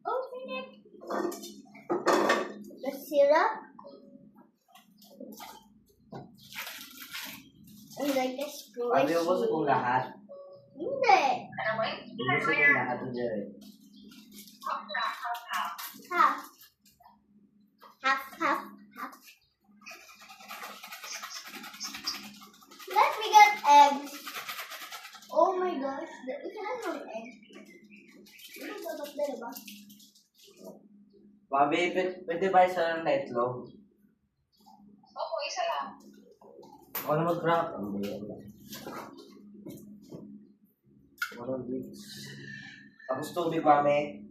Open it. The syrup. And like a squishy. Ayaw mo sa kong lahat. Hindi. Ayaw mo sa kong lahat ng dyan. Half. Half, half, half. Let me get eggs. Oh my gosh. You can have some eggs. Ano ba ba ba? Babi, pwede ba isa lang na itlog? Opo, isa lang. Ako na mag-wrap. Walang beats. Tapos tubig ba, me?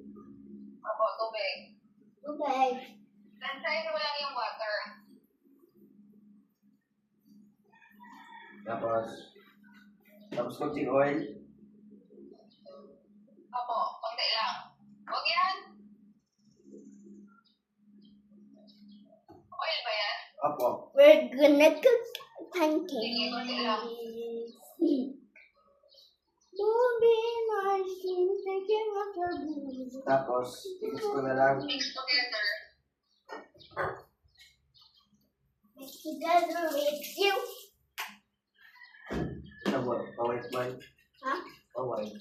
Opo, tubig. Okay. Lansayin mo lang yung water. Tapos kunting oil. Opo, konti lang. Huwag yan. Oil ba yan? Apo. We're gonna cook Sige, pancakes. konti lang. Moving our skin, taking off your boots. Tapos, mix ko na lang. Mix together. Mix together makes you. Pa-white. Huh? Pa-white.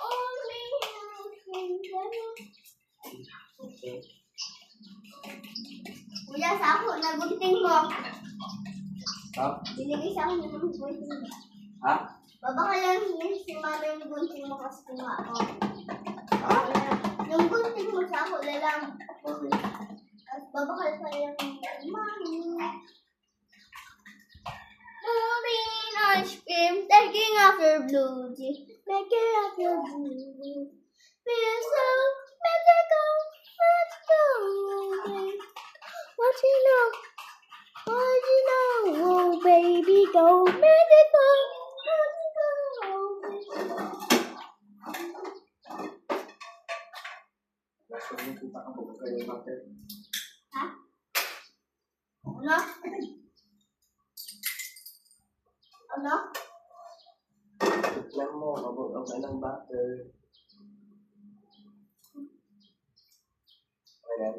Only Okay. Kuya, sa ako, nagunting mo. Ha? Binigay sa akin yung gunting mo. Ha? Baba ka lang yun si mama yung gunting mo kasi kung ako. Ha? Yung gunting mo sa ako na lang. Okay. At babakal pa yung mami. Moving ice cream, taking off your blue jeans, making off your blue jeans. Feel so magical, magical. What you know? What you know? Oh baby, go magical, magical. Gusto mo kita ka po kayo bakit? Ha? Ano? Ano? Lang mo, mabot ang ng butter. Ayan.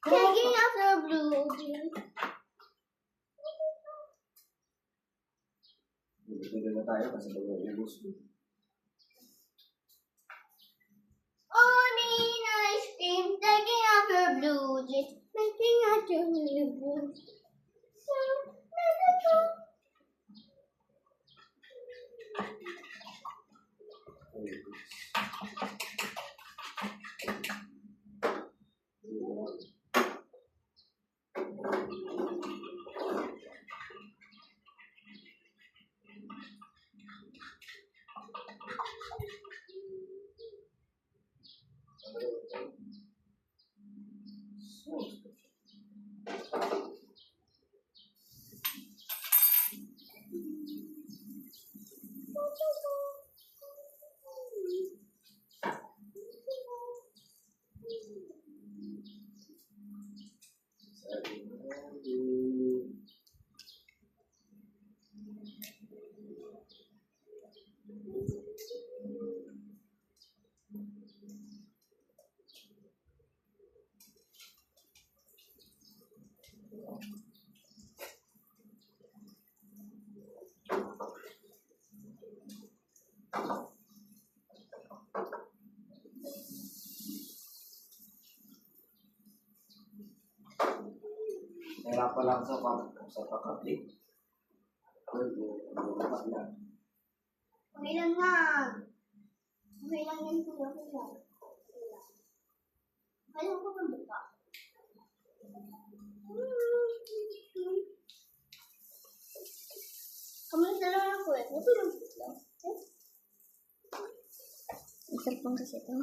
Taking off your blue jeans. Dito na tayo kasi mag-ubus. Owning ice cream, taking off your blue jeans, making out your blue jeans. So magical. Nahirapan lang sa pagkaklik. Okay lang na. Okay lang yan po. Okay lang. Okay lang po kung buka. Kami na lang ako eh. Ito lang po lang. Isang pang kasi ito.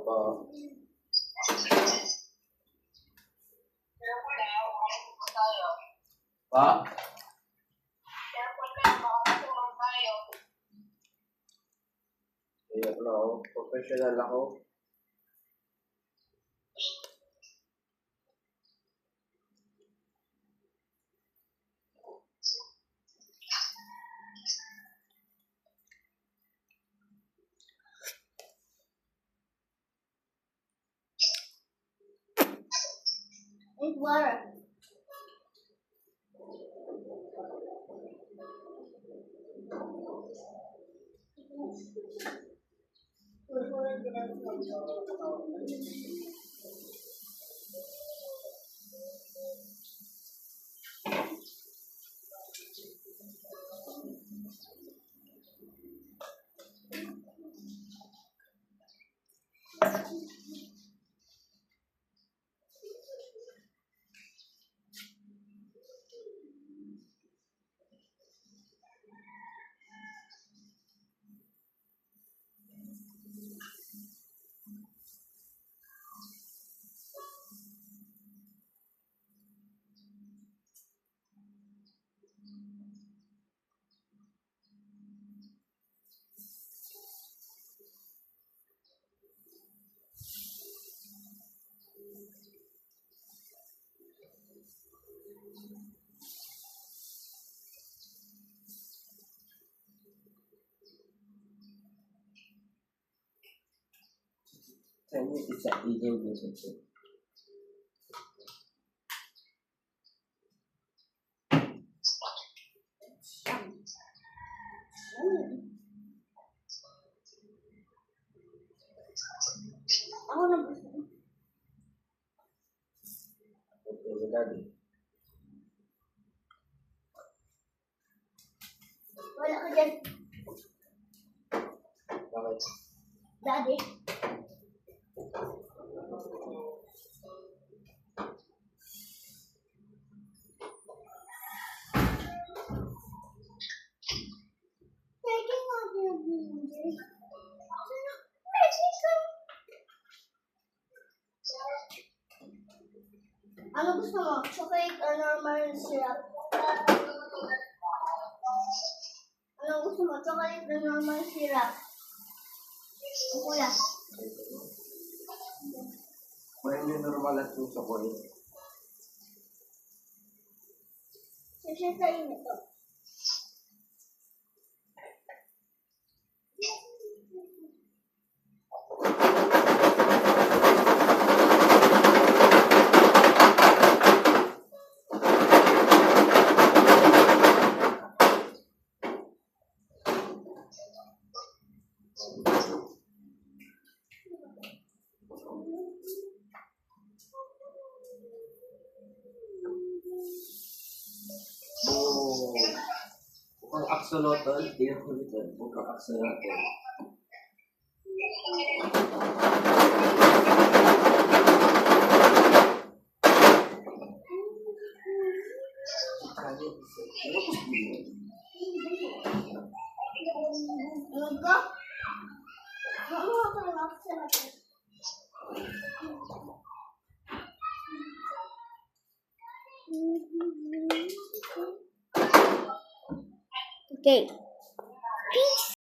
Opo. Careful lang, makakasuhan tayo. Pa? Careful lang, makakasuhan tayo. Iyak na ako. Professional ako. Drink water. Can you isa eating business? Ako na gusto. Okay, daddy. Wala ka dyan, Bakit? daddy. Taking off your blues. Ano gusto mo? Chocolate or normal syrup? Ano gusto mo? Chocolate or normal syrup? Ang kuya. Kunin yung normal at yung chocolate. Sasya tayo nito. Oh. Mukhang axolotl. Tingnan ko dito. Mukhang axolotl. Kaya isa. Ano ko yun? Ano ba? Ano ka lang sa natin? Okay. Peace.